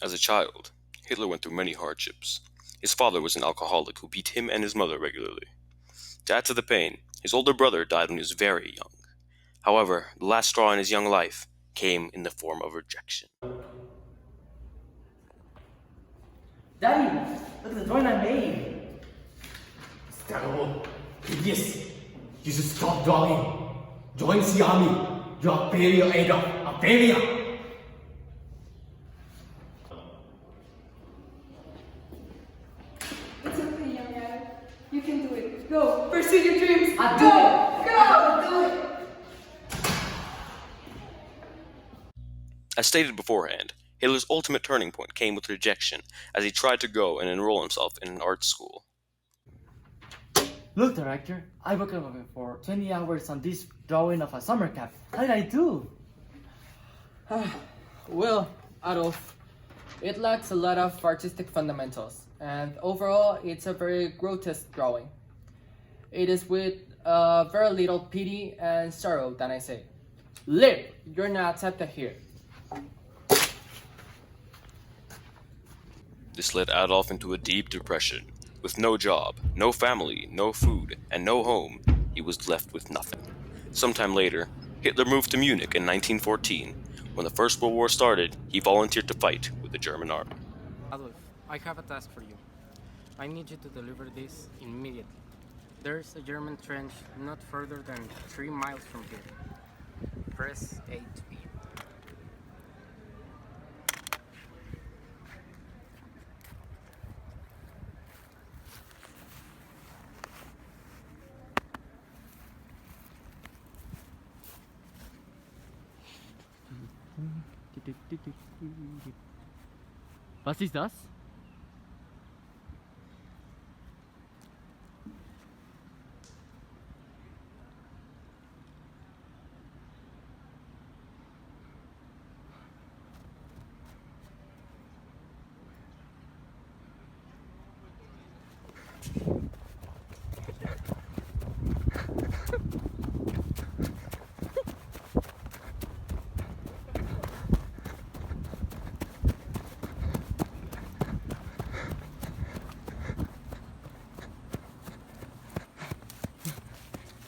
As a child, Hitler went through many hardships. His father was an alcoholic who beat him and his mother regularly. To add to the pain, his older brother died when he was very young. However, the last straw in his young life came in the form of rejection. Daddy, look at the drawing I made. It's terrible. Hideous. You should stop drawing. Join the army. You are failure, Adolf. A failure. It's okay, young Adam. You can do it. Go, pursue your dreams. I do Go, it. go. I do it. As stated beforehand, Hitler's ultimate turning point came with rejection as he tried to go and enroll himself in an art school. Look, director. I worked for 20 hours on this drawing of a summer camp. How did I do? Well, Adolf, it lacks a lot of artistic fundamentals, and overall, it's a very grotesque drawing. It is with very little pity and sorrow, than I say. Live! You're not accepted here. This led Adolf into a deep depression. With no job, no family, no food, and no home, he was left with nothing. Sometime later, Hitler moved to Munich in 1914. When the First World War started, he volunteered to fight with the German army. Adolf, I have a task for you. I need you to deliver this immediately. There's a German trench not further than 3 miles from here. Press A to B. Was ist das?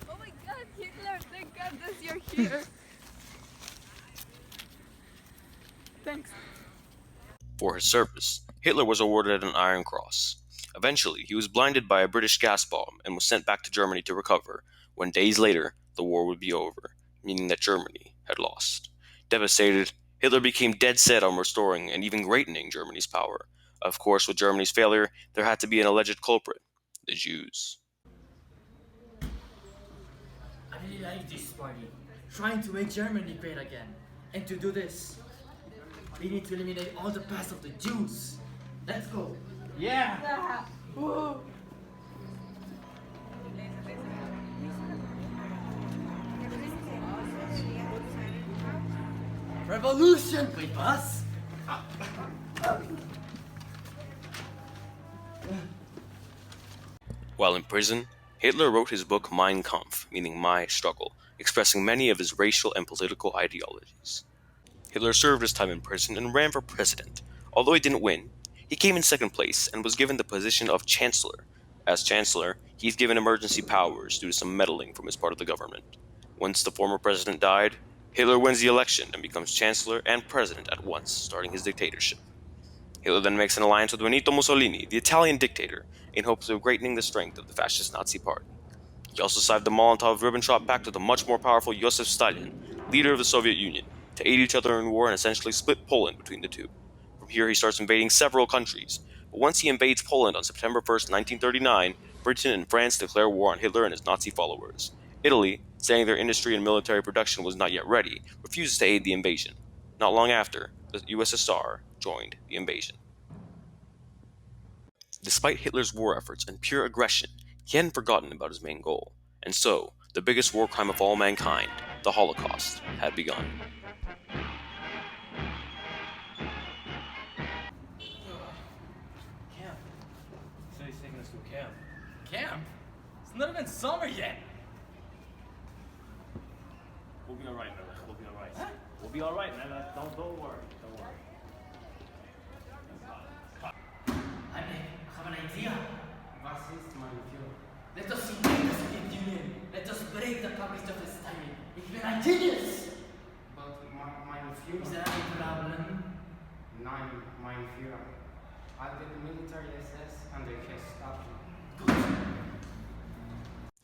Oh my God, Hitler! Thank goodness you're here. Thanks. For his service, Hitler was awarded an Iron Cross. Eventually, he was blinded by a British gas bomb and was sent back to Germany to recover, when days later, the war would be over, meaning that Germany had lost. Devastated, Hitler became dead set on restoring and even greatening Germany's power. Of course, with Germany's failure, there had to be an alleged culprit: the Jews. I really like this party. Trying to make Germany great again. And to do this, we need to eliminate all the past of the Jews. Let's go. Yeah. Ah, woo. Revolution with us. While in prison, Hitler wrote his book Mein Kampf, meaning My Struggle, expressing many of his racial and political ideologies. Hitler served his time in prison and ran for president. Although he didn't win, he came in second place and was given the position of Chancellor. As Chancellor, he's given emergency powers due to some meddling from his part of the government. Once the former president died, Hitler wins the election and becomes Chancellor and President at once, starting his dictatorship. Hitler then makes an alliance with Benito Mussolini, the Italian dictator, in hopes of greatening the strength of the fascist Nazi party. He also signed the Molotov-Ribbentrop Pact with the much more powerful Joseph Stalin, leader of the Soviet Union, to aid each other in war and essentially split Poland between the two. From here he starts invading several countries, but once he invades Poland on September 1st, 1939, Britain and France declare war on Hitler and his Nazi followers. Italy, saying their industry and military production was not yet ready, refuses to aid the invasion. Not long after, the USSR joined the invasion. Despite Hitler's war efforts and pure aggression, he hadn't forgotten about his main goal, and so, the biggest war crime of all mankind, the Holocaust, had begun. Camp. So he's taking us to a camp. Camp? It's not even summer yet. We'll be alright, man. We'll be alright. Huh? We'll be alright, man. Don't worry. Don't worry. Führer. I'll get the military SS under his option.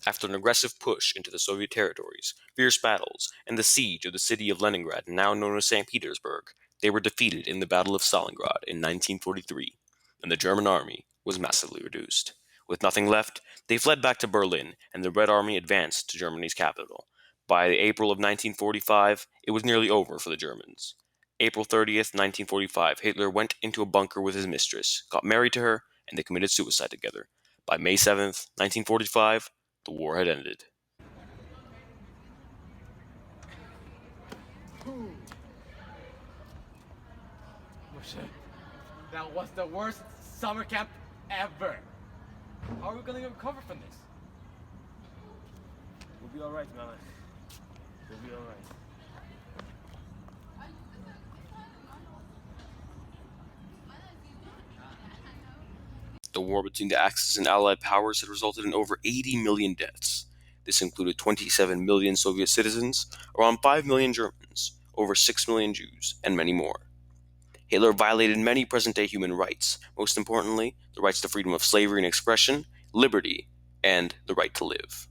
After an aggressive push into the Soviet territories, fierce battles, and the siege of the city of Leningrad, now known as St. Petersburg, they were defeated in the Battle of Stalingrad in 1943, and the German army was massively reduced. With nothing left, they fled back to Berlin, and the Red Army advanced to Germany's capital. By April of 1945, it was nearly over for the Germans. April 30th, 1945, Hitler went into a bunker with his mistress, got married to her, and they committed suicide together. By May 7th, 1945, the war had ended. Moshe, that was the worst summer camp ever. How are we gonna recover from this? We'll be alright, Melech. We'll be alright. The war between the Axis and Allied powers had resulted in over 80 million deaths. This included 27 million Soviet citizens, around 5 million Germans, over 6 million Jews, and many more. Hitler violated many present-day human rights, most importantly, the rights to freedom of slavery and expression, liberty, and the right to live.